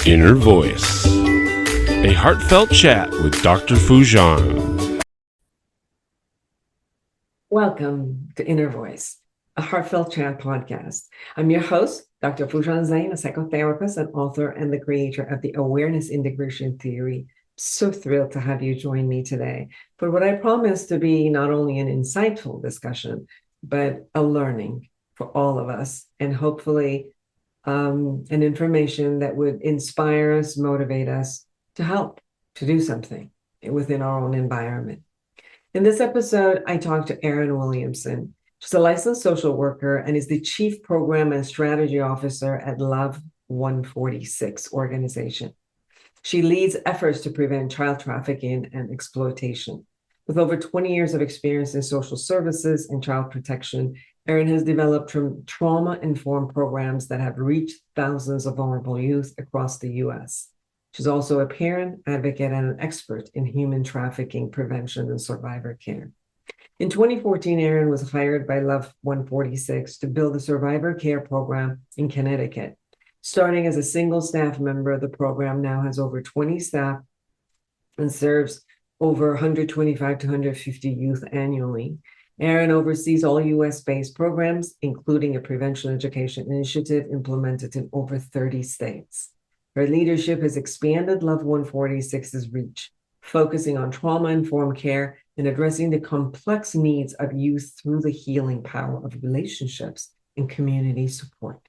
Inner Voice, a heartfelt chat with Dr. Foojan. Welcome to Inner Voice, a heartfelt chat podcast. I'm your host, Dr. Foojan Zeine, a psychotherapist and author and the creator of the Awareness Integration Theory. So thrilled to have you join me today for what I promise to be not only an insightful discussion, but a learning for all of us, and hopefully an information that would inspire us, motivate us to help, to do something within our own environment. In this episode, I talked to Erin Williamson. She's a licensed social worker and is the Chief Program and Strategy Officer at Love 146 organization. She leads efforts to prevent child trafficking and exploitation. With over 20 years of experience in social services and child protection, Erin has developed trauma-informed programs that have reached thousands of vulnerable youth across the U.S. She's also a parent, advocate, and an expert in human trafficking prevention and survivor care. In 2014, Erin was hired by Love 146 to build a survivor care program in Connecticut. Starting as a single staff member, the program now has over 20 staff and serves over 125 to 150 youth annually. Erin oversees all U.S.-based programs, including a prevention education initiative implemented in over 30 states. Her leadership has expanded Love 146's reach, focusing on trauma-informed care and addressing the complex needs of youth through the healing power of relationships and community support.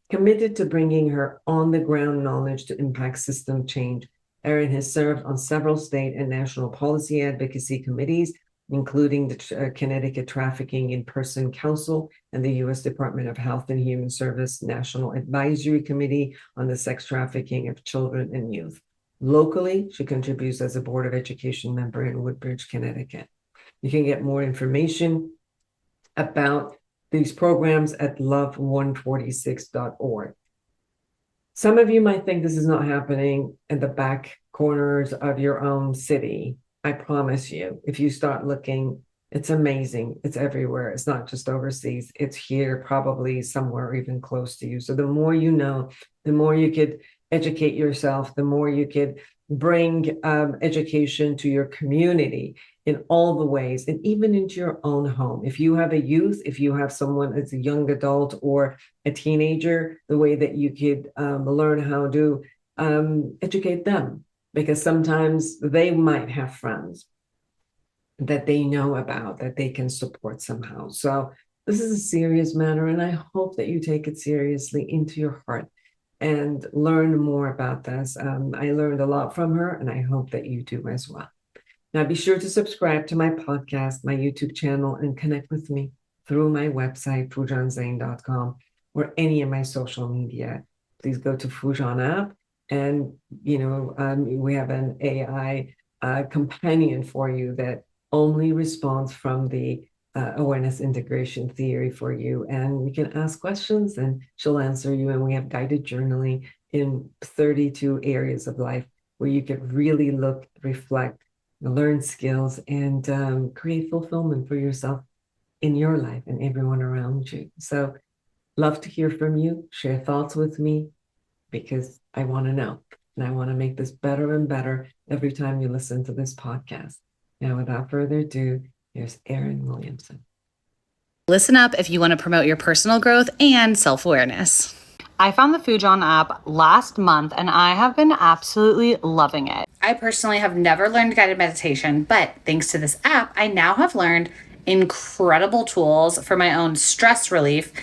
Committed to bringing her on-the-ground knowledge to impact system change, Erin has served on several state and national policy advocacy committees, including the Connecticut Trafficking in Person Council and the U.S. Department of Health and Human Service National Advisory Committee on the Sex Trafficking of Children and Youth. Locally, she contributes as a Board of Education member in Woodbridge, Connecticut. You can get more information about these programs at love146.org. Some of you might think this is not happening in the back corners of your own city. I promise you, if you start looking, it's amazing. It's everywhere. It's not just overseas. It's here, probably somewhere even close to you. So the more you know, the more you could educate yourself, the more you could bring education to your community in all the ways, and even into your own home. If you have a youth, if you have someone that's a young adult or a teenager, the way that you could learn how to educate them. Because sometimes they might have friends that they know about, that they can support somehow. So this is a serious matter, and I hope that you take it seriously into your heart and learn more about this. I learned a lot from her, and I hope that you do as well. Now, be sure to subscribe to my podcast, my YouTube channel, and connect with me through my website, FoojanZeine.com, or any of my social media. Please go to Foojan app. And, we have an AI companion for you that only responds from the awareness integration theory for you. And you can ask questions and she'll answer you. And we have guided journaling in 32 areas of life where you can really look, reflect, learn skills, and create fulfillment for yourself in your life and everyone around you. So love to hear from you. Share thoughts with me, because I want to know, and I want to make this better and better every time you listen to this podcast. Now, without further ado, here's Erin Williamson. Listen up if you want to promote your personal growth and self-awareness. I found the Foojan app last month, and I have been absolutely loving it. I personally have never learned guided meditation, but thanks to this app, I now have learned incredible tools for my own stress relief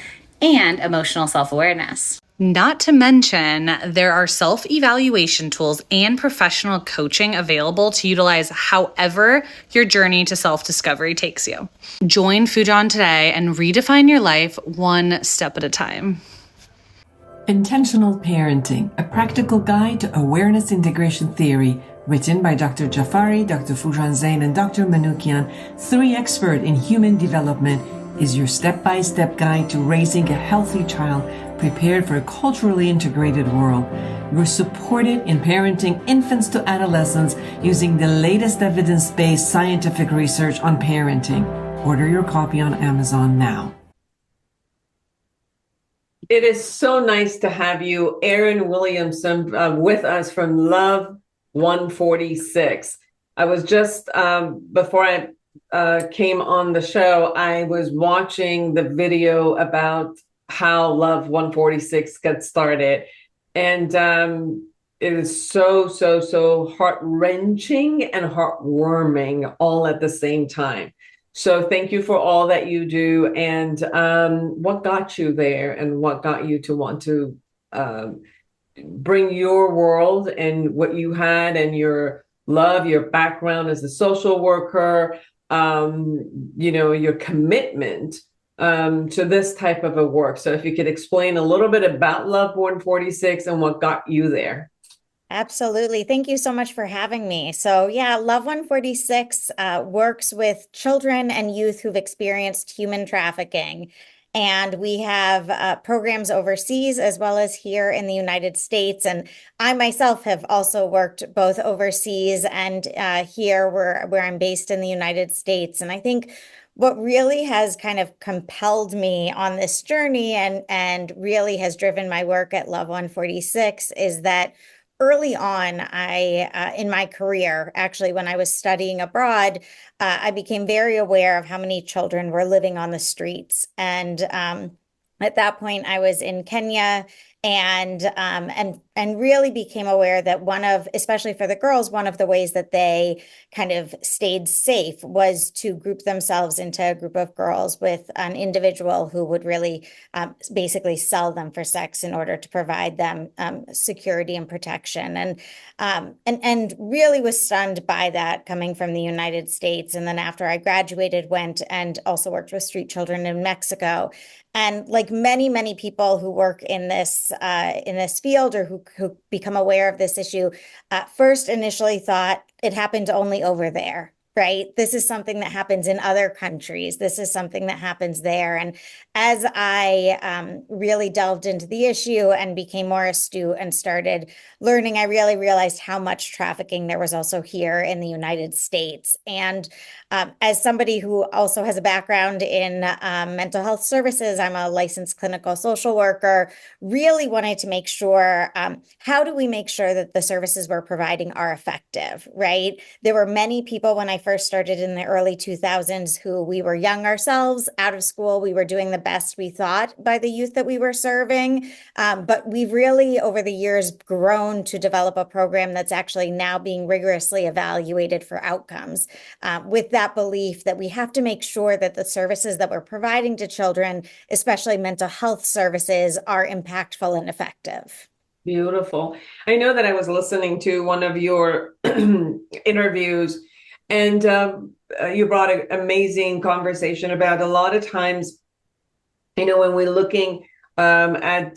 and emotional self-awareness. Not to mention, there are self-evaluation tools and professional coaching available to utilize however your journey to self-discovery takes you. Join Foojan today and redefine your life one step at a time. Intentional Parenting, a practical guide to awareness integration theory, written by Dr. Jafari, Dr. Foojan Zeine, and Dr. Manoukian, 3 experts in human development, is your step-by-step guide to raising a healthy child prepared for a culturally integrated world. You're supported in parenting infants to adolescents using the latest evidence-based scientific research on parenting. Order your copy on Amazon now. It is so nice to have you, Erin Williamson, with us from Love 146. I was just, before I came on the show, I was watching the video about how Love 146 got started. And it is so heart-wrenching and heartwarming all at the same time. So thank you for all that you do, and what got you there, and what got you to want to bring your world and what you had and your love, your background as a social worker, your commitment to this type of a work. So if you could explain a little bit about Love 146 and what got you there. Absolutely. Thank you so much for having me. So, yeah, Love 146 works with children and youth who've experienced human trafficking. And we have programs overseas as well as here in the United States. And I myself have also worked both overseas and here where I'm based in the United States. And I think what really has kind of compelled me on this journey and really has driven my work at Love 146 is that early on, in my career, actually, when I was studying abroad, I became very aware of how many children were living on the streets. And at that point, I was in Kenya and really became aware that especially for the girls, one of the ways that they kind of stayed safe was to group themselves into a group of girls with an individual who would really basically sell them for sex in order to provide them security and protection. And really was stunned by that coming from the United States. And then after I graduated, went and also worked with street children in Mexico. And like many people who work in this field or who become aware of this issue, first initially thought it happened only over there, right? This is something that happens in other countries. This is something that happens there. And as I really delved into the issue and became more astute and started learning, I really realized how much trafficking there was also here in the United States. And as somebody who also has a background in mental health services, I'm a licensed clinical social worker, really wanted to make sure, how do we make sure that the services we're providing are effective, right? There were many people when I first started in the early 2000s who we were young ourselves, out of school, we were doing the best we thought by the youth that we were serving. But we've really, over the years, grown to develop a program that's actually now being rigorously evaluated for outcomes with that belief that we have to make sure that the services that we're providing to children, especially mental health services, are impactful and effective. Beautiful. I know that I was listening to one of your interviews, and you brought an amazing conversation about a lot of times, when we're looking at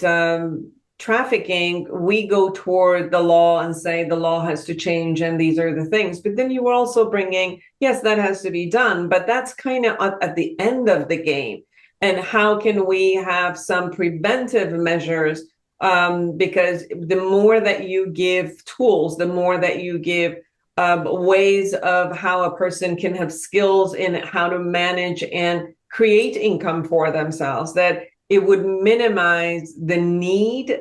trafficking, we go toward the law and say the law has to change and these are the things. But then you were also bringing, yes, that has to be done, but that's kind of at the end of the game. And how can we have some preventive measures? Because the more that you give tools, the more that you give ways of how a person can have skills in how to manage and create income for themselves, that it would minimize the need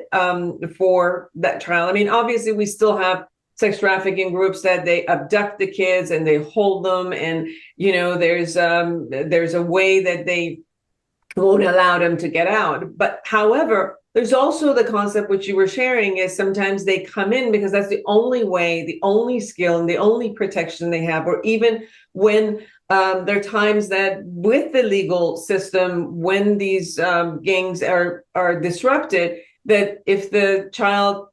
for that child. I mean, obviously, we still have sex trafficking groups that they abduct the kids and they hold them, and there's a way that they won't allow them to get out. But however, there's also the concept which you were sharing is sometimes they come in because that's the only way, the only skill, and the only protection they have, or even when there are times that with the legal system, when these gangs are disrupted, that if the child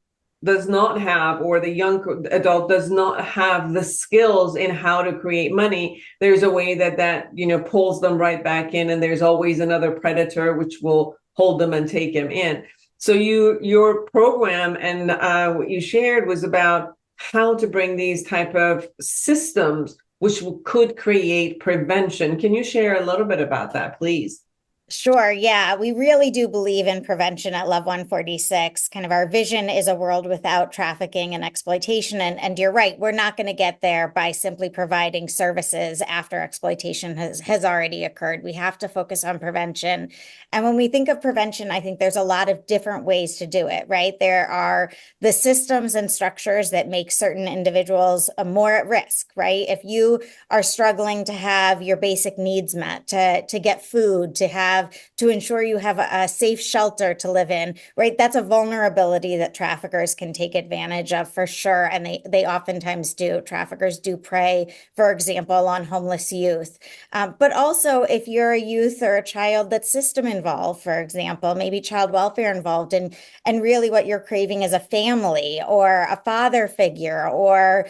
does not have, or the young adult does not have the skills in how to create money, there's a way that pulls them right back in, and there's always another predator which will hold them and take them in. So your program and what you shared was about how to bring these type of systems which could create prevention. Can you share a little bit about that, please? Sure. Yeah. We really do believe in prevention at Love 146. Kind of our vision is a world without trafficking and exploitation. And you're right, we're not going to get there by simply providing services after exploitation has already occurred. We have to focus on prevention. And when we think of prevention, I think there's a lot of different ways to do it, right? There are the systems and structures that make certain individuals more at risk, right? If you are struggling to have your basic needs met, to get food, to ensure you have a safe shelter to live in, right? That's a vulnerability that traffickers can take advantage of for sure. And they oftentimes do. Traffickers do prey, for example, on homeless youth. But also if you're a youth or a child that's system involved, for example, maybe child welfare involved, and really what you're craving is a family or a father figure or,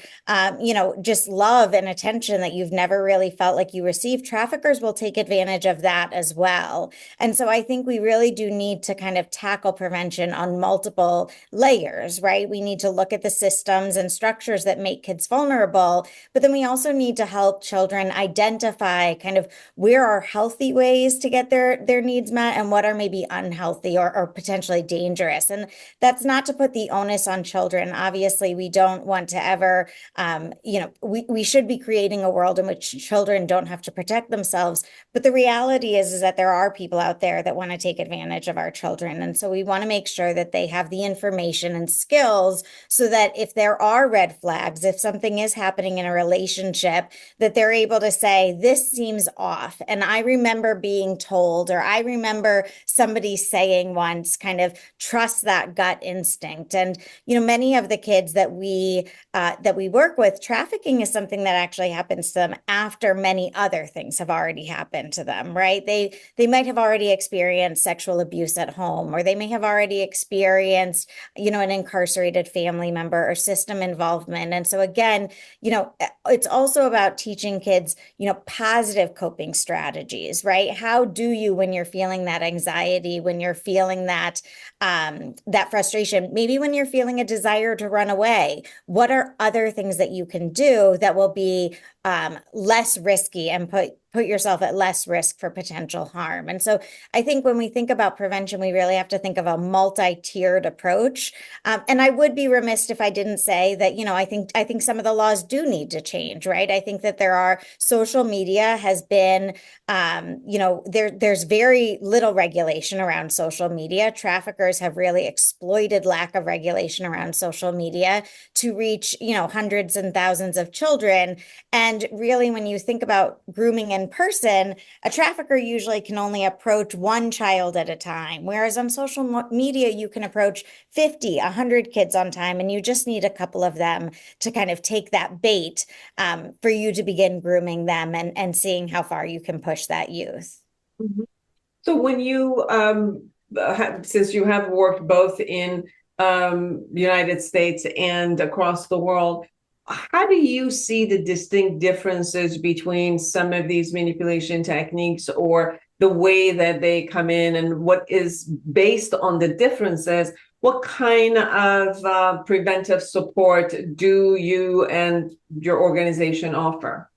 just love and attention that you've never really felt like you received, traffickers will take advantage of that as well. And so I think we really do need to kind of tackle prevention on multiple layers, right? We need to look at the systems and structures that make kids vulnerable, but then we also need to help children identify kind of where are healthy ways to get their needs met and what are maybe unhealthy or potentially dangerous. And that's not to put the onus on children. Obviously, we don't want to ever, we should be creating a world in which children don't have to protect themselves. But the reality is that there are people out there that want to take advantage of our children. And so we want to make sure that they have the information and skills so that if there are red flags, if something is happening in a relationship, that they're able to say, this seems off. And I remember being told, or I remember somebody saying once, kind of trust that gut instinct. And, many of the kids that we work with, trafficking is something that actually happens to them after many other things have already happened to them, right? They might have already experienced sexual abuse at home, or they may have already experienced, an incarcerated family member or system involvement. And so again, it's also about teaching kids, positive coping strategies, right? How do you, when you're feeling that anxiety, when you're feeling that frustration, maybe when you're feeling a desire to run away, what are other things that you can do that will be less risky and put yourself at less risk for potential harm? And so I think when we think about prevention, we really have to think of a multi-tiered approach. And I would be remiss if I didn't say that, I think some of the laws do need to change, right? I think that social media has been, there's very little regulation around social media. Traffickers have really exploited lack of regulation around social media to reach, hundreds and thousands of children. And really, when you think about grooming in person, a trafficker usually can only approach one child at a time, whereas on social media, you can approach 50, 100 kids on time, and you just need a couple of them to kind of take that bait for you to begin grooming them and seeing how far you can push that youth. Mm-hmm. So when you, since you have worked both in the United States and across the world, how do you see the distinct differences between some of these manipulation techniques or the way that they come in, and what is based on the differences? What kind of preventive support do you and your organization offer?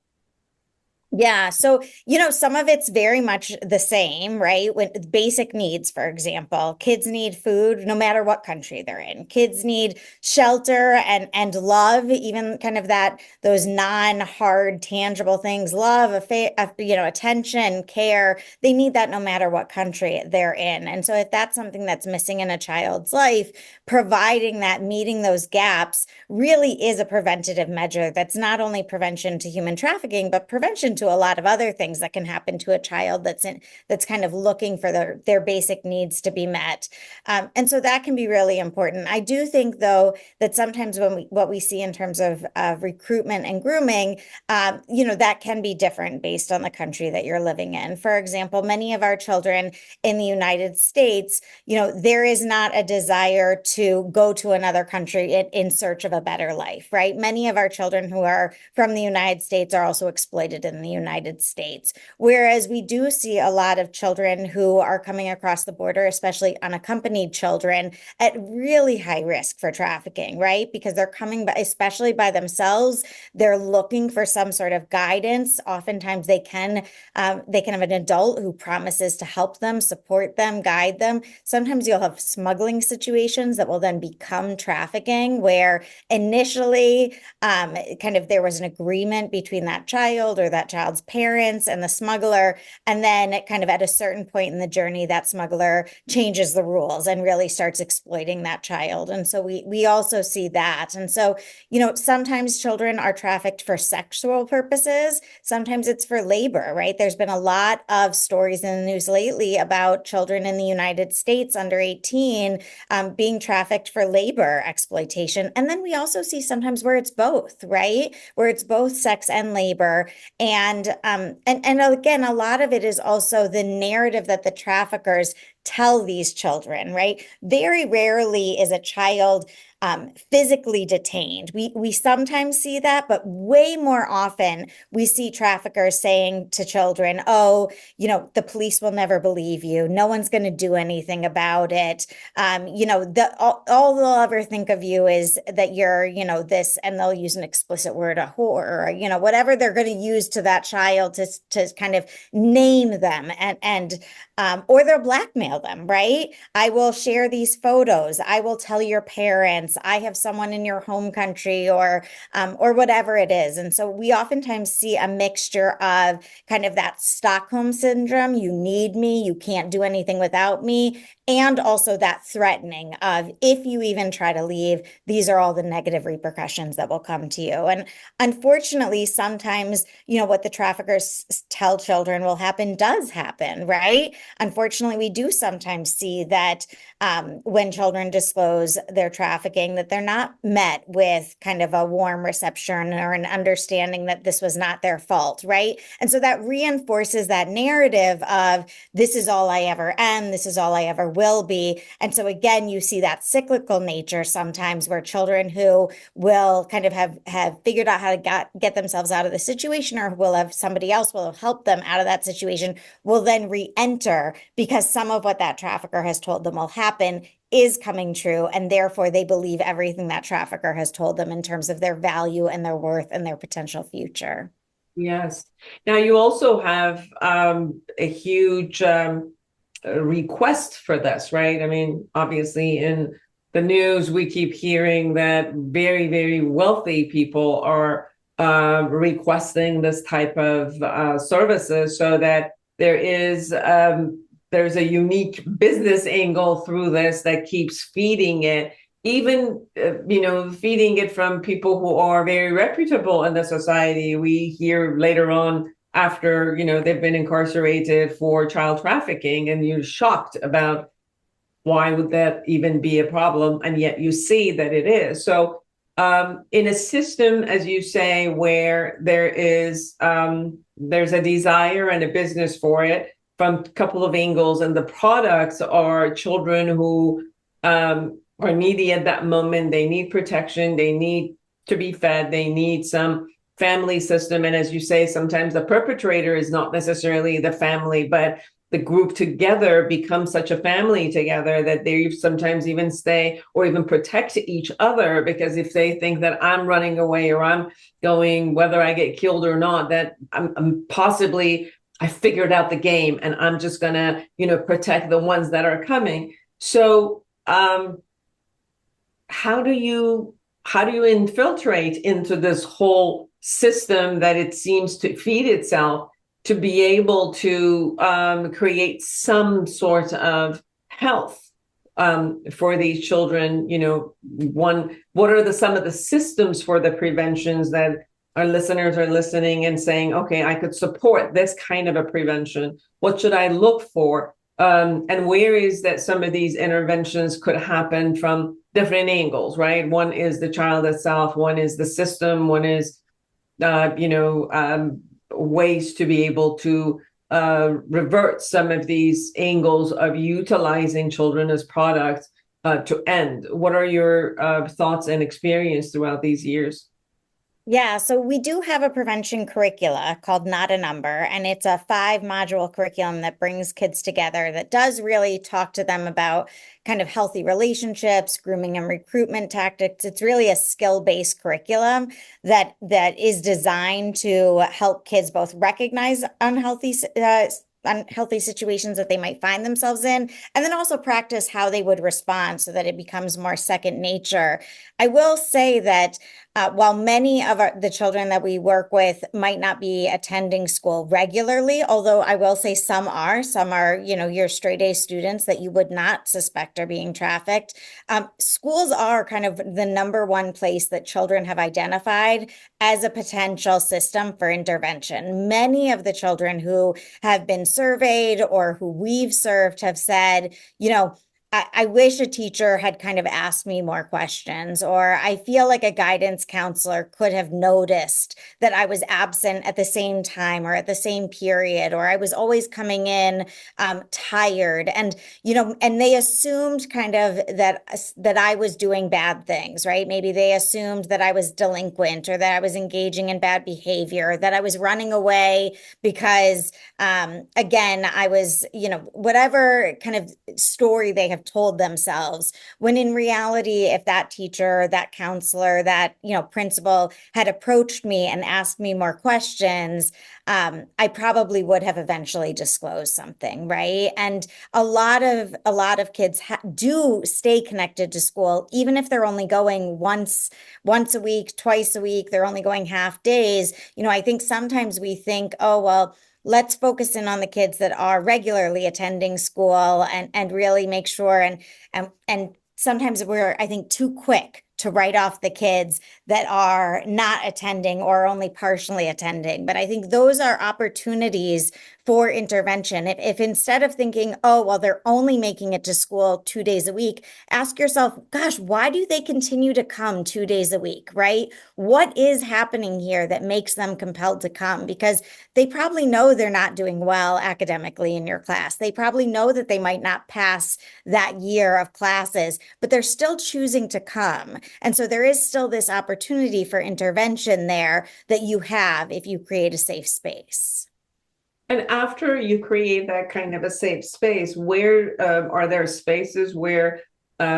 Yeah. So, some of it's very much the same, right? With basic needs, for example, kids need food no matter what country they're in. Kids need shelter and love, even kind of those non-hard, tangible things, love, attention, care. They need that no matter what country they're in. And so if that's something that's missing in a child's life, providing that, meeting those gaps really is a preventative measure. That's not only prevention to human trafficking, but prevention to a lot of other things that can happen to a child that's kind of looking for their basic needs to be met. And so that can be really important. I do think, though, that sometimes what we see in terms of recruitment and grooming, that can be different based on the country that you're living in. For example, many of our children in the United States, there is not a desire to go to another country in search of a better life, right? Many of our children who are from the United States are also exploited in the the United States. Whereas we do see a lot of children who are coming across the border, especially unaccompanied children, at really high risk for trafficking, right? Because they're coming, especially by themselves. They're looking for some sort of guidance. Oftentimes they can have an adult who promises to help them, support them, guide them. Sometimes you'll have smuggling situations that will then become trafficking, where initially there was an agreement between that child or that child's parents and the smuggler. And then kind of at a certain point in the journey, that smuggler changes the rules and really starts exploiting that child. And so we also see that. And so, sometimes children are trafficked for sexual purposes. Sometimes it's for labor, right? There's been a lot of stories in the news lately about children in the United States under 18 being trafficked for labor exploitation. And then we also see sometimes where it's both, right? Where it's both sex and labor. And again, a lot of it is also the narrative that the traffickers tell these children, right? Very rarely is a child physically detained. We sometimes see that, but way more often we see traffickers saying to children, oh, the police will never believe you. No one's going to do anything about it. All they'll ever think of you is that you're, this, and they'll use an explicit word, a whore, or, whatever they're going to use to that child to kind of name them or they'll blackmail them, right? I will share these photos. I will tell your parents I have someone in your home country or whatever it is. And so we oftentimes see a mixture of kind of that Stockholm syndrome. You need me. You can't do anything without me. And also that threatening of, if you even try to leave, these are all the negative repercussions that will come to you. And unfortunately, sometimes, what the traffickers tell children will happen does happen, right? Unfortunately, we do sometimes see that when children disclose their trafficking, that they're not met with kind of a warm reception or an understanding that this was not their fault, right? And so that reinforces that narrative of, this is all I ever am, this is all I ever will be. And so again, you see that cyclical nature sometimes, where children who will kind of have figured out how to get themselves out of the situation, or will have somebody else will help them out of that situation, will then re-enter because some of what that trafficker has told them will happen is coming true. And therefore they believe everything that trafficker has told them in terms of their value and their worth and their potential future. Yes. Now you also have a huge request for this, right? I mean, obviously in the news, we keep hearing that very, very wealthy people are requesting this type of services, so that there's a unique business angle through this that keeps feeding it, even feeding it from people who are very reputable in the society. We hear later on, after they've been incarcerated for child trafficking, and you're shocked about why would that even be a problem, and yet you see that it is. So in a system, as you say, where there's a desire and a business for it from a couple of angles, and the products are children who are needy at that moment. They need protection, they need to be fed, they need some family system. And as you say, sometimes the perpetrator is not necessarily the family, but the group together becomes such a family together that they sometimes even stay or even protect each other, because if they think that I'm running away or I'm going, whether I get killed or not, that I'm possibly, I figured out the game and I'm just gonna, protect the ones that are coming. So how do you infiltrate into this whole system that it seems to feed itself, to be able to create some sort of health for these children? What are some of the systems for the preventions that our listeners are listening and saying, okay, I could support this kind of a prevention? What should I look for? And where is that some of these interventions could happen from different angles, right? One is the child itself, one is the system, one is, ways to be able to revert some of these angles of utilizing children as products to end. What are your thoughts and experience throughout these years? Yeah, so we do have a prevention curricula called Not a Number, and it's a 5-module curriculum that brings kids together that does really talk to them about kind of healthy relationships, grooming and recruitment tactics. It's really a skill-based curriculum that is designed to help kids both recognize unhealthy situations that they might find themselves in, and then also practice how they would respond so that it becomes more second nature. I will say that while many of the children that we work with might not be attending school regularly, although I will say some are, your straight A students that you would not suspect are being trafficked. Schools are kind of the number one place that children have identified as a potential system for intervention. Many of the children who have been surveyed or who we've served have said, I wish a teacher had kind of asked me more questions, or I feel like a guidance counselor could have noticed that I was absent at the same time or at the same period, or I was always coming in tired. And, and they assumed kind of that I was doing bad things, right? Maybe they assumed that I was delinquent or that I was engaging in bad behavior, that I was running away because, again, I was, whatever kind of story they have told themselves, when in reality, if that teacher, that counselor, that principal had approached me and asked me more questions, I probably would have eventually disclosed something, right? And a lot of kids do stay connected to school, even if they're only going once a week, twice a week, they're only going half days. I think sometimes we think, oh, well, let's focus in on the kids that are regularly attending school and really make sure. And sometimes we're, I think, too quick to write off the kids that are not attending or only partially attending. But I think those are opportunities for intervention. If instead of thinking, oh, well, they're only making it to school 2 days a week, ask yourself, gosh, why do they continue to come 2 days a week, right? What is happening here that makes them compelled to come? Because they probably know they're not doing well academically in your class. They probably know that they might not pass that year of classes, but they're still choosing to come. And so there is still this opportunity for intervention there that you have if you create a safe space. And after you create that kind of a safe space, where are there spaces where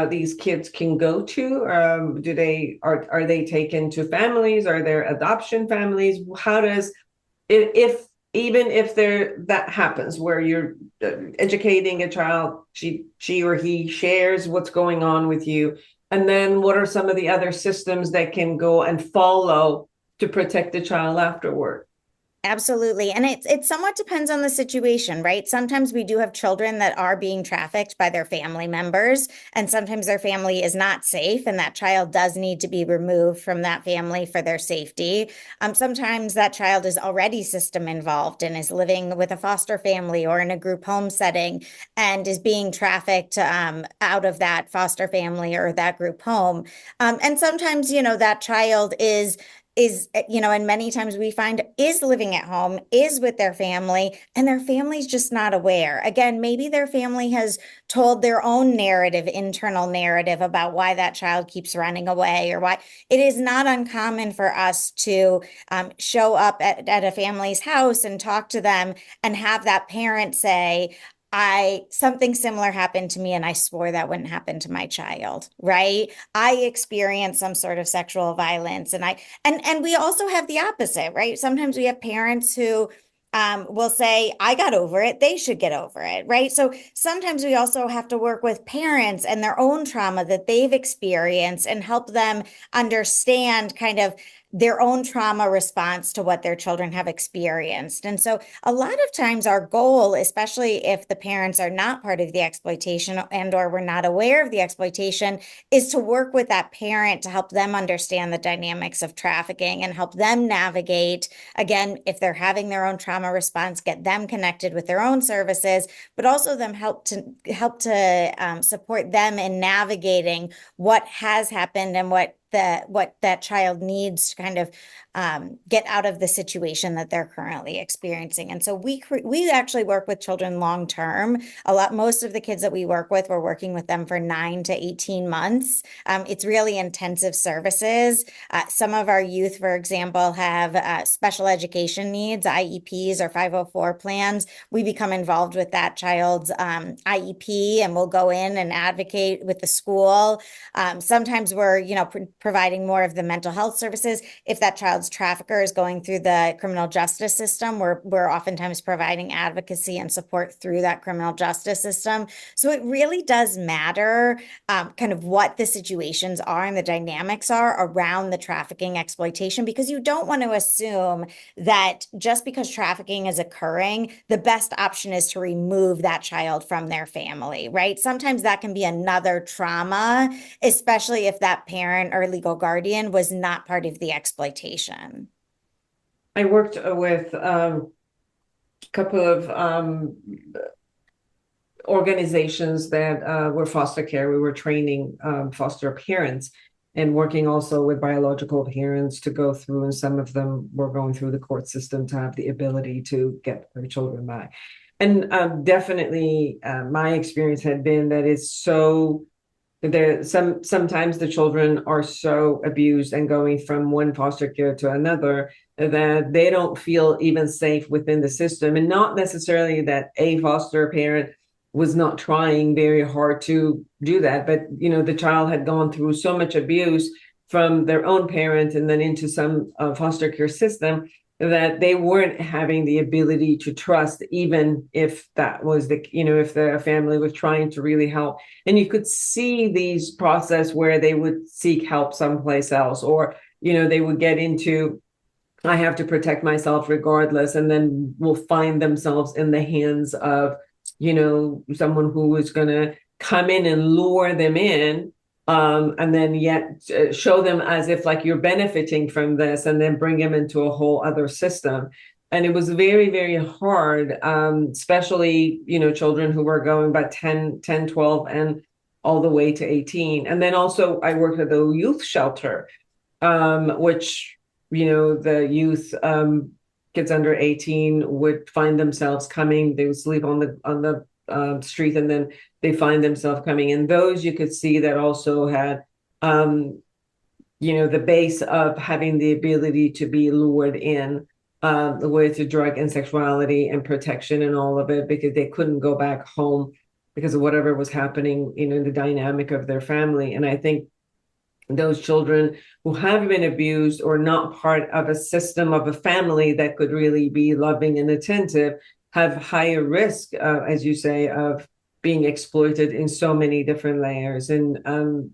these kids can go to? Are they taken to families? Are there adoption families? How does if even if that happens where you're educating a child, she or he shares what's going on with you, and then what are some of the other systems that can go and follow to protect the child afterward? Absolutely. And it somewhat depends on the situation, right? Sometimes we do have children that are being trafficked by their family members, and sometimes their family is not safe, and that child does need to be removed from that family for their safety. Sometimes that child is already system involved and is living with a foster family or in a group home setting and is being trafficked out of that foster family or that group home. And sometimes, that child is, and many times we find is living at home, is with their family, and their family's just not aware. Again, maybe their family has told their own internal narrative about why that child keeps running away or why. It is not uncommon for us to show up at a family's house and talk to them and have that parent say, something similar happened to me and I swore that wouldn't happen to my child, right? I experienced some sort of sexual violence and we also have the opposite, right? Sometimes we have parents who will say, I got over it, they should get over it, right? So sometimes we also have to work with parents and their own trauma that they've experienced and help them understand kind of their own trauma response to what their children have experienced. And so a lot of times our goal, especially if the parents are not part of the exploitation and or we're not aware of the exploitation, is to work with that parent to help them understand the dynamics of trafficking and help them navigate, again, if they're having their own trauma response, get them connected with their own services, but also them help to support them in navigating what has happened and what what that child needs to kind of get out of the situation that they're currently experiencing. And so we actually work with children long term. Most of the kids that we work with, we're working with them for 9 to 18 months. It's really intensive services. Some of our youth, for example, have special education needs, IEPs or 504 plans. We become involved with that child's IEP, and we'll go in and advocate with the school. Sometimes we're, providing more of the mental health services. If that child's trafficker is going through the criminal justice system, we're oftentimes providing advocacy and support through that criminal justice system. So it really does matter kind of what the situations are and the dynamics are around the trafficking exploitation, because you don't want to assume that just because trafficking is occurring, the best option is to remove that child from their family, right? Sometimes that can be another trauma, especially if that parent or legal guardian was not part of the exploitation. I worked with a couple of organizations that were foster care. We were training foster parents and working also with biological parents to go through, and some of them were going through the court system to have the ability to get their children back. And definitely my experience had been that it's so sometimes the children are so abused and going from one foster care to another that they don't feel even safe within the system. And not necessarily that a foster parent was not trying very hard to do that, but the child had gone through so much abuse from their own parent and then into some foster care system that they weren't having the ability to trust, even if that was if the family was trying to really help. And you could see these process where they would seek help someplace else, or they would get into, I have to protect myself regardless, and then will find themselves in the hands of someone who is going to come in and lure them in, and then yet show them as if like you're benefiting from this, and then bring them into a whole other system. And it was very, very hard, especially, children who were going by 10, 12, and all the way to 18. And then also I worked at the youth shelter, which, the youth, kids under 18 would find themselves coming. They would sleep on the street, and then they find themselves coming in. Those you could see that also had, the base of having the ability to be lured in with drug and sexuality and protection and all of it, because they couldn't go back home because of whatever was happening, in the dynamic of their family. And I think those children who have been abused or not part of a system of a family that could really be loving and attentive have higher risk, as you say, of being exploited in so many different layers. And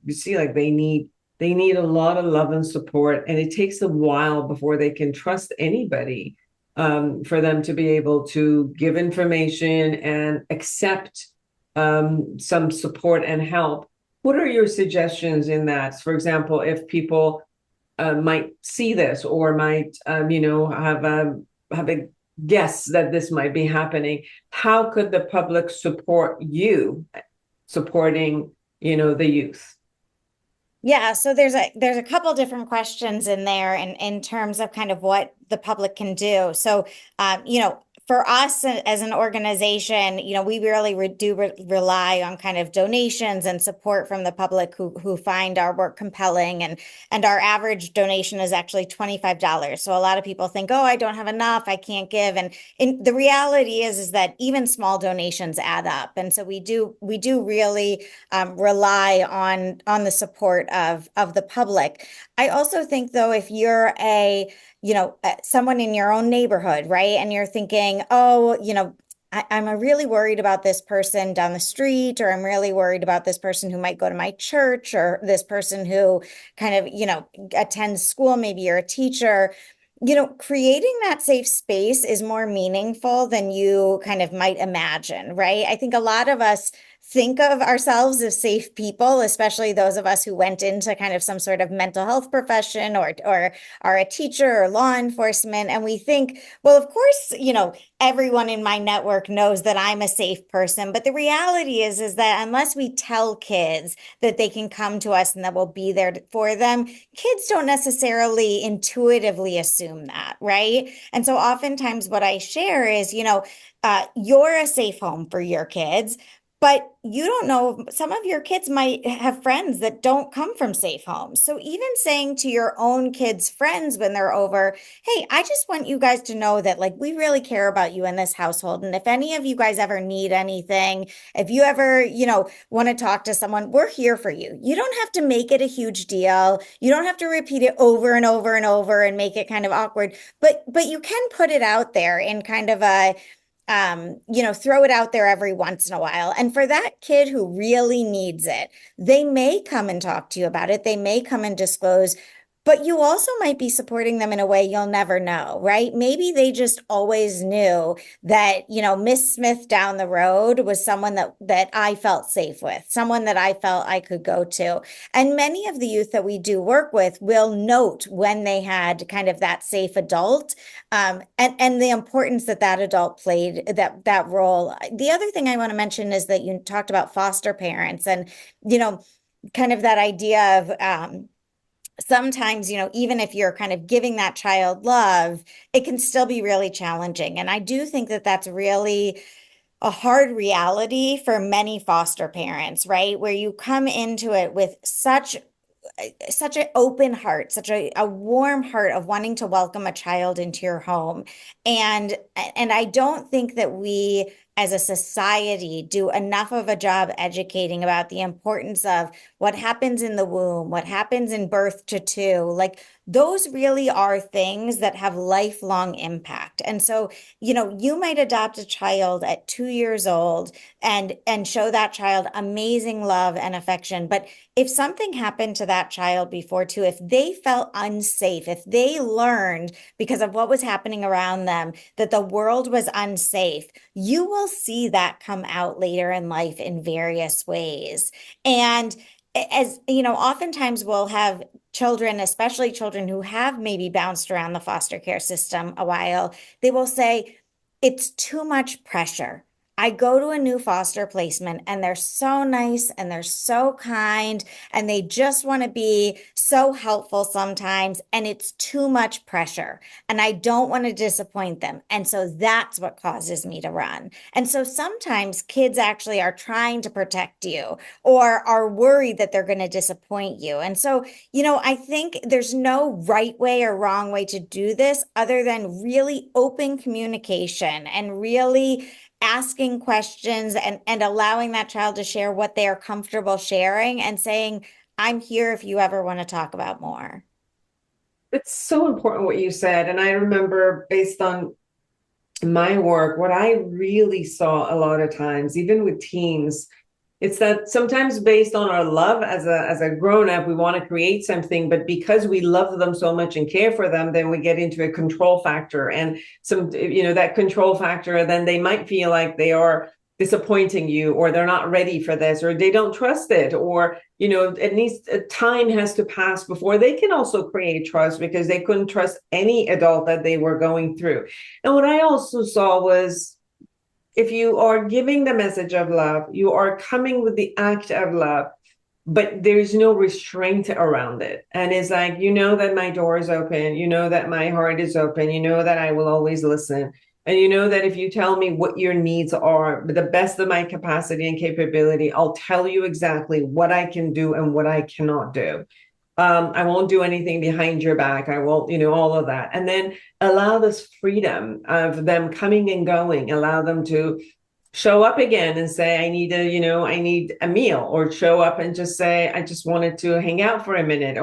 you see, like they need a lot of love and support, and it takes a while before they can trust anybody, for them to be able to give information and accept some support and help. What are your suggestions in that? For example, if people might see this or might, have a guess that this might be happening, how could the public support you supporting, the youth? Yeah, so there's a couple different questions in there in terms of kind of what the public can do. So, for us as an organization, we really rely on kind of donations and support from the public who find our work compelling, and our average donation is actually $25. So a lot of people think, oh, I don't have enough, I can't give, and the reality is that even small donations add up, and so we do really rely on the support of the public. I also think, though, if you're someone in your own neighborhood, right? And you're thinking, oh, I'm really worried about this person down the street, or I'm really worried about this person who might go to my church, or this person who kind of, attends school, maybe you're a teacher. Creating that safe space is more meaningful than you kind of might imagine, right? I think a lot of us think of ourselves as safe people, especially those of us who went into kind of some sort of mental health profession or are a teacher or law enforcement. And we think, well, of course, everyone in my network knows that I'm a safe person. But the reality is that unless we tell kids that they can come to us and that we'll be there for them, kids don't necessarily intuitively assume that, right? And so oftentimes what I share is, you're a safe home for your kids. But you don't know, some of your kids might have friends that don't come from safe homes. So even saying to your own kids' friends when they're over, hey, I just want you guys to know that like we really care about you in this household. And if any of you guys ever need anything, if you ever, want to talk to someone, we're here for you. You don't have to make it a huge deal. You don't have to repeat it over and over and over and make it kind of awkward, but you can put it out there in kind of a throw it out there every once in a while. And for that kid who really needs it, they may come and talk to you about it. They may come and disclose, but you also might be supporting them in a way you'll never know, right? Maybe they just always knew that, Miss Smith down the road was someone that I felt safe with, someone that I felt I could go to. And many of the youth that we do work with will note when they had kind of that safe adult, and the importance that adult played that role. The other thing I want to mention is that you talked about foster parents and, kind of that idea of, sometimes, even if you're kind of giving that child love, it can still be really challenging. And I do think that that's really a hard reality for many foster parents, right? Where you come into it with such an open heart, such a warm heart of wanting to welcome a child into your home. And I don't think that we as a society do enough of a job educating about the importance of what happens in the womb, what happens in birth to two. Like those really are things that have lifelong impact. And so, you might adopt a child at 2 years old and show that child amazing love and affection. But if something happened to that child before two, if they felt unsafe, if they learned because of what was happening around them that the world was unsafe, you will see that come out later in life in various ways. And as oftentimes we'll have children, especially children who have maybe bounced around the foster care system a while, they will say, it's too much pressure. I go to a new foster placement and they're so nice and they're so kind and they just want to be so helpful sometimes. And it's too much pressure and I don't want to disappoint them. And so that's what causes me to run. And so sometimes kids actually are trying to protect you or are worried that they're going to disappoint you. And so, I think there's no right way or wrong way to do this other than really open communication and really asking questions and allowing that child to share what they are comfortable sharing and saying, I'm here if you ever want to talk about more. It's so important what you said. And I remember based on my work, what I really saw a lot of times, even with teens, it's that sometimes based on our love as a grown-up, we want to create something, but because we love them so much and care for them, then we get into a control factor and that control factor, then they might feel like they are disappointing you or they're not ready for this or they don't trust it or, at least time has to pass before they can also create trust because they couldn't trust any adult that they were going through. And what I also saw was, if you are giving the message of love, you are coming with the act of love, but there's no restraint around it. And it's like, that my door is open, that my heart is open, that I will always listen. And that if you tell me what your needs are, the best of my capacity and capability, I'll tell you exactly what I can do and what I cannot do. I won't do anything behind your back. I won't, all of that. And then allow this freedom of them coming and going, allow them to show up again and say, I need a meal, or show up and just say, I just wanted to hang out for a minute.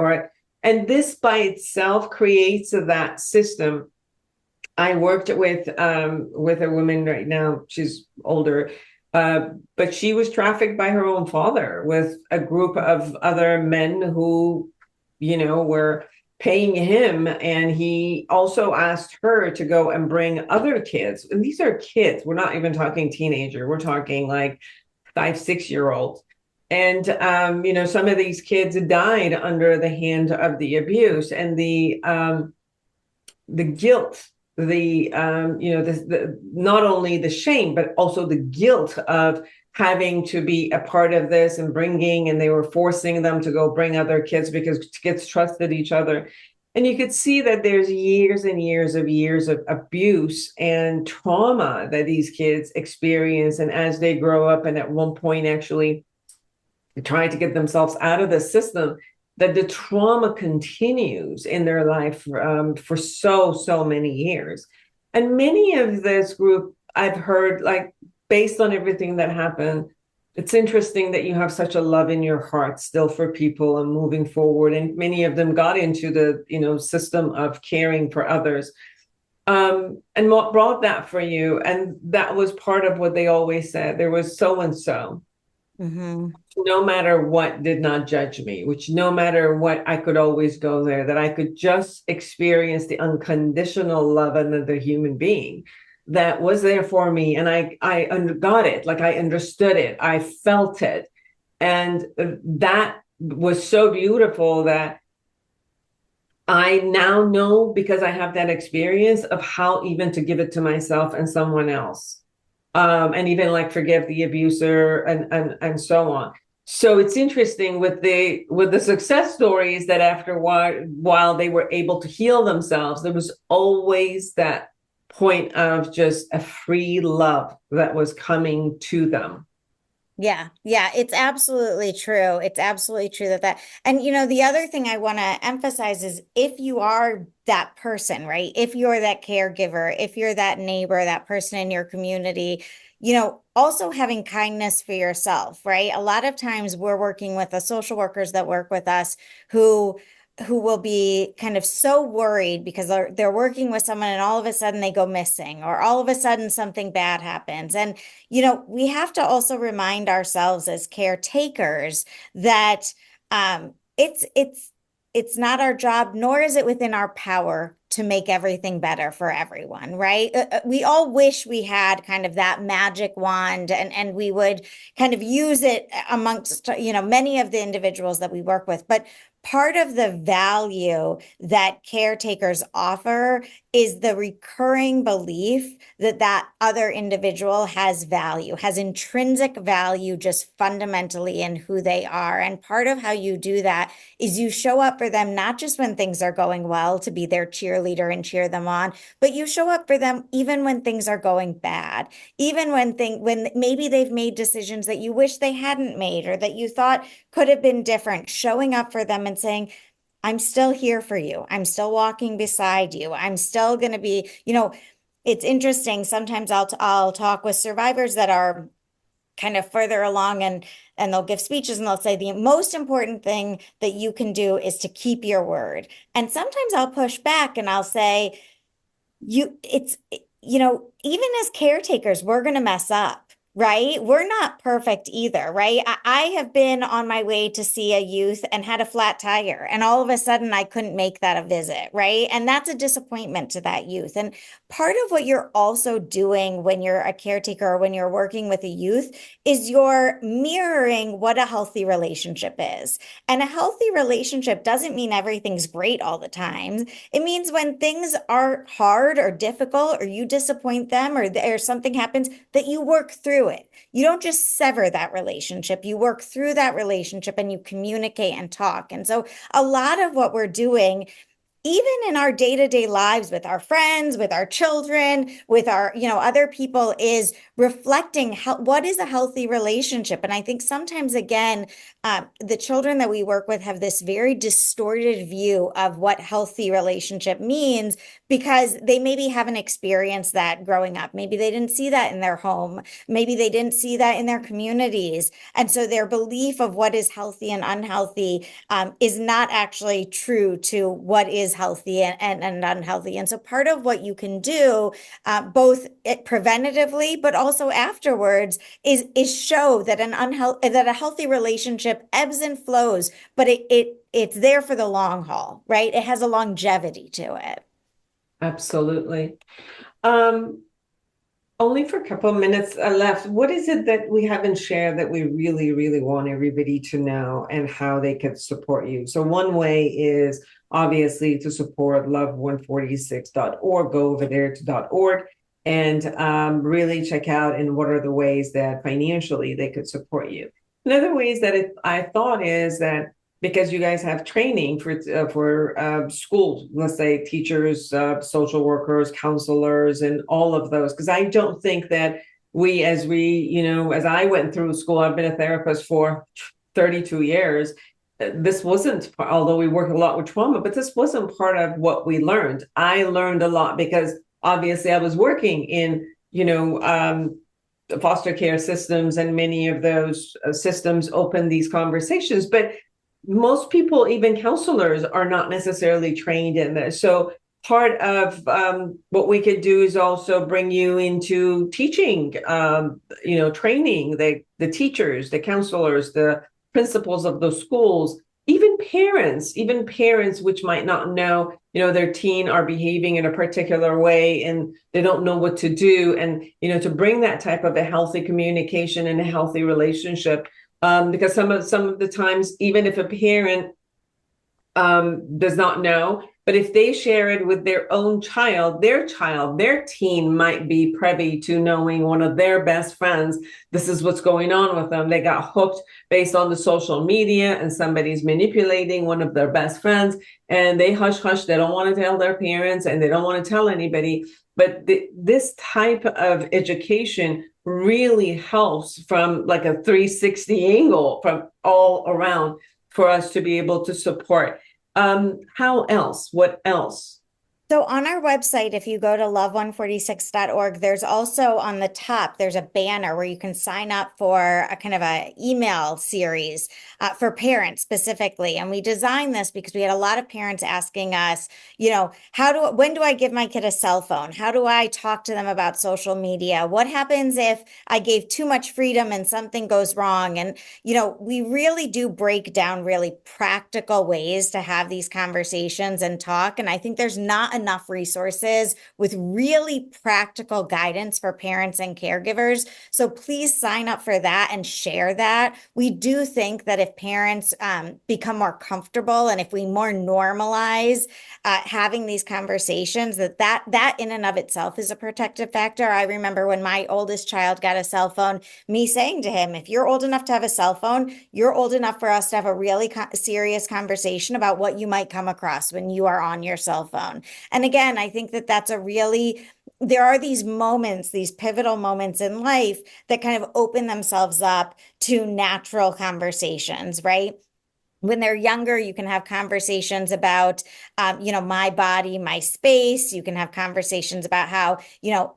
And this by itself creates that system. I worked with a woman right now, she's older, but she was trafficked by her own father with a group of other men who were paying him. And he also asked her to go and bring other kids. And these are kids. We're not even talking teenager. We're talking like 5, 6-year-olds. And, some of these kids died under the hand of the abuse, and the guilt, not only the shame, but also the guilt of having to be a part of this and and they were forcing them to go bring other kids because kids trusted each other. And you could see that there's years and years of abuse and trauma that these kids experience. And as they grow up, and at one point actually trying to get themselves out of the system, that the trauma continues in their life for so many years. And many of this group, I've heard, like, based on everything that happened, it's interesting that you have such a love in your heart still for people and moving forward. And many of them got into the system of caring for others. And what brought that for you? And that was part of what they always said. There was so and so. Mm-hmm. No matter what, did not judge me, which no matter what, I could always go there, that I could just experience the unconditional love of another human being that was there for me. And I got it, like I understood it, I felt it. And that was so beautiful that I now know, because I have that experience, of how even to give it to myself and someone else. And even like forgive the abuser and so on. So it's interesting with the success stories that after while they were able to heal themselves, there was always that point of just a free love that was coming to them. Yeah, it's absolutely true. It's absolutely true and the other thing I want to emphasize is, if you are that person, right? If you're that caregiver, if you're that neighbor, that person in your community, also having kindness for yourself, right? A lot of times we're working with the social workers that work with us who will be kind of so worried because they're working with someone and all of a sudden they go missing, or all of a sudden something bad happens. And, we have to also remind ourselves as caretakers that it's not our job, nor is it within our power to make everything better for everyone, right? We all wish we had kind of that magic wand, and we would kind of use it amongst, many of the individuals that we work with. But part of the value that caretakers offer is the recurring belief that that other individual has value, has intrinsic value, just fundamentally in who they are. And part of how you do that is you show up for them, not just when things are going well to be their cheerleader and cheer them on, but you show up for them even when things are going bad, even when maybe they've made decisions that you wish they hadn't made, or that you thought could have been different. Showing up for them and saying, I'm still here for you. I'm still walking beside you. I'm still going to be, it's interesting. Sometimes I'll talk with survivors that are kind of further along, and they'll give speeches and they'll say the most important thing that you can do is to keep your word. And sometimes I'll push back and I'll say, even as caretakers, we're going to mess up. Right? We're not perfect either, right? I have been on my way to see a youth and had a flat tire, and all of a sudden I couldn't make that a visit, right? And that's a disappointment to that youth. And part of what you're also doing when you're a caretaker or when you're working with a youth is you're mirroring what a healthy relationship is. And a healthy relationship doesn't mean everything's great all the time. It means when things are hard or difficult, or you disappoint them, or something happens, that you work through it. You don't just sever that relationship. You work through that relationship and you communicate and talk. And so a lot of what we're doing, even in our day-to-day lives with our friends, with our children, with our, other people, is reflecting what is a healthy relationship. And I think sometimes, again, the children that we work with have this very distorted view of what healthy relationship means, because they maybe haven't experienced that growing up. Maybe they didn't see that in their home. Maybe they didn't see that in their communities. And so their belief of what is healthy and unhealthy is not actually true to what is healthy and unhealthy. And so part of what you can do, both preventatively, but also afterwards, is show that that a healthy relationship ebbs and flows, but it's there for the long haul, right? It has a longevity to it. Absolutely. Only for a couple of minutes left. What is it that we haven't shared that we really, really want everybody to know and how they could support you? So one way is obviously to support love146.org. Go over there to .org and really check out and what are the ways that financially they could support you. Another ways that I thought is that because you guys have training for schools, let's say teachers, social workers, counselors, and all of those. Because I don't think that as I went through school, I've been a therapist for 32 years. This wasn't, although we work a lot with trauma, but this wasn't part of what we learned. I learned a lot because obviously I was working in, foster care systems, and many of those systems open these conversations. But most people, even counselors, are not necessarily trained in this. So part of what we could do is also bring you into teaching, training the teachers, the counselors, the principals of those schools, even parents which might not know, their teen are behaving in a particular way and they don't know what to do. And, to bring that type of a healthy communication and a healthy relationship. Because some of the times, even if a parent does not know, but if they share it with their own child, their teen might be privy to knowing one of their best friends, this is what's going on with them. They got hooked based on the social media and somebody's manipulating one of their best friends and they hush. They don't want to tell their parents and they don't want to tell anybody. But this type of education really helps from like a 360 angle from all around for us to be able to support. How else? What else? So on our website, if you go to love146.org, there's also on the top, there's a banner where you can sign up for a kind of a email series for parents specifically. And we designed this because we had a lot of parents asking us, when do I give my kid a cell phone? How do I talk to them about social media? What happens if I gave too much freedom and something goes wrong? And, we really do break down really practical ways to have these conversations and talk. And I think there's not enough resources with really practical guidance for parents and caregivers. So please sign up for that and share that. We do think that if parents become more comfortable and if we more normalize having these conversations, that in and of itself is a protective factor. I remember when my oldest child got a cell phone, me saying to him, if you're old enough to have a cell phone, you're old enough for us to have a really serious conversation about what you might come across when you are on your cell phone. And again, I think that there are these moments, these pivotal moments in life that kind of open themselves up to natural conversations, right? When they're younger, you can have conversations about, my body, my space. You can have conversations about how,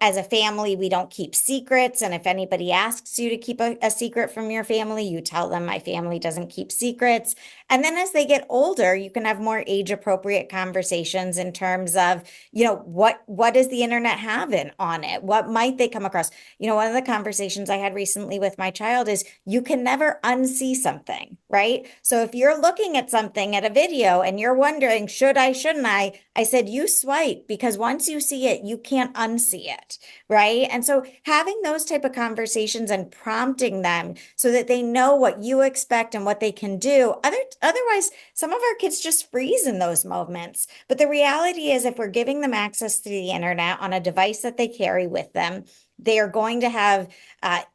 as a family, we don't keep secrets. And if anybody asks you to keep a secret from your family, you tell them my family doesn't keep secrets. And then as they get older, you can have more age appropriate conversations in terms of, what does the internet have on it? What might they come across? One of the conversations I had recently with my child is you can never unsee something, right? So if you're looking at something at a video and you're wondering, should I, shouldn't I? I said, you swipe, because once you see it, you can't unsee it, right? And so having those type of conversations and prompting them so that they know what you expect and what they can do. Otherwise, some of our kids just freeze in those moments. But the reality is, if we're giving them access to the internet on a device that they carry with them, they are going to have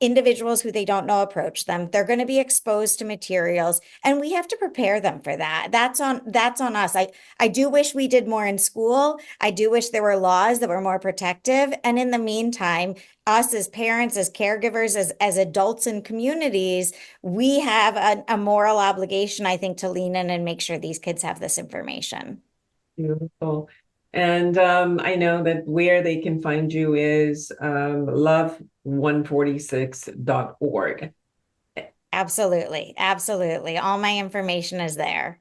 individuals who they don't know approach them. They're going to be exposed to materials, and we have to prepare them for that. That's on us. I do wish we did more in school. I do wish there were laws that were more protective. And in the meantime, us as parents, as caregivers, as adults in communities, we have a moral obligation, I think, to lean in and make sure these kids have this information. Beautiful. And I know that where they can find you is love146.org. Absolutely. Absolutely. All my information is there.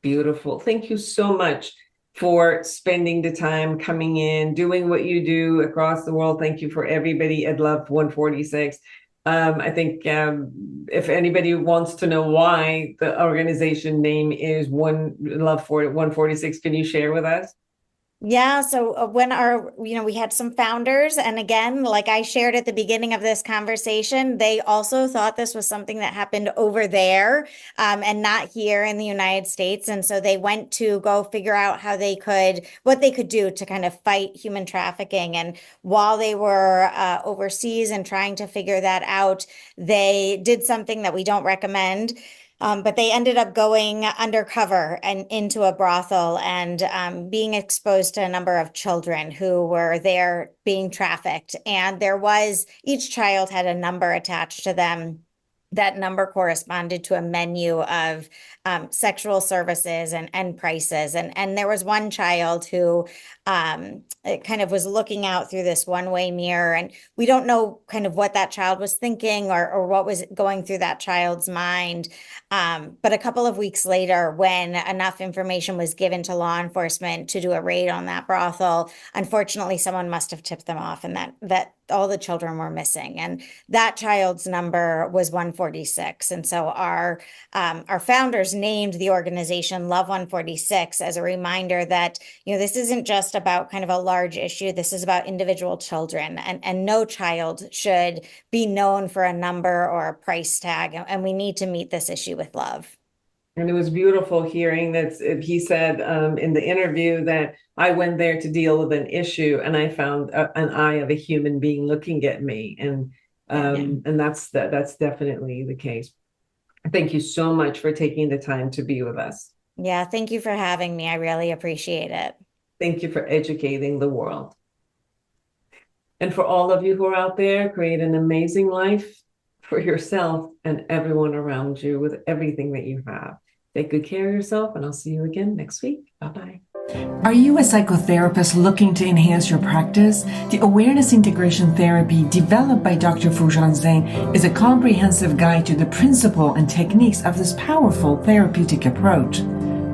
Beautiful. Thank you so much for spending the time coming in, doing what you do across the world. Thank you for everybody at Love 146. I think if anybody wants to know why the organization name is Love 146, can you share with us? Yeah, so when we had some founders, and again, like I shared at the beginning of this conversation, they also thought this was something that happened over there, and not here in the United States. And so they went to go figure out what they could do to kind of fight human trafficking. And while they were overseas and trying to figure that out, they did something that we don't recommend. But they ended up going undercover and into a brothel and being exposed to a number of children who were there being trafficked. And each child had a number attached to them. That number corresponded to a menu of sexual services and prices. And there was one child who kind of was looking out through this one-way mirror. And we don't know kind of what that child was thinking or what was going through that child's mind. But a couple of weeks later, when enough information was given to law enforcement to do a raid on that brothel, unfortunately, someone must have tipped them off, and that all the children were missing. And that child's number was 146. And so our founders named the organization Love 146 as a reminder that, this isn't just about kind of a large issue. This is about individual children, and no child should be known for a number or a price tag. And we need to meet this issue with love. And it was beautiful hearing that he said in the interview that I went there to deal with an issue, and I found an eye of a human being looking at me, and that's definitely the case. Thank you so much for taking the time to be with us. Yeah, thank you for having me. I really appreciate it. Thank you for educating the world. And for all of you who are out there, create an amazing life for yourself and everyone around you with everything that you have. Take good care of yourself, and I'll see you again next week. Bye-bye. Are you a psychotherapist looking to enhance your practice? The Awareness Integration Therapy developed by Dr. Foojan Zeine is a comprehensive guide to the principle and techniques of this powerful therapeutic approach.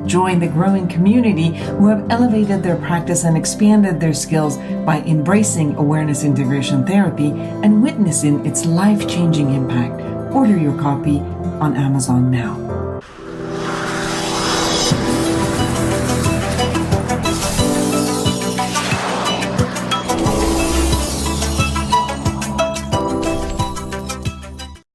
Join the growing community who have elevated their practice and expanded their skills by embracing Awareness Integration Therapy and witnessing its life-changing impact. Order your copy on Amazon now.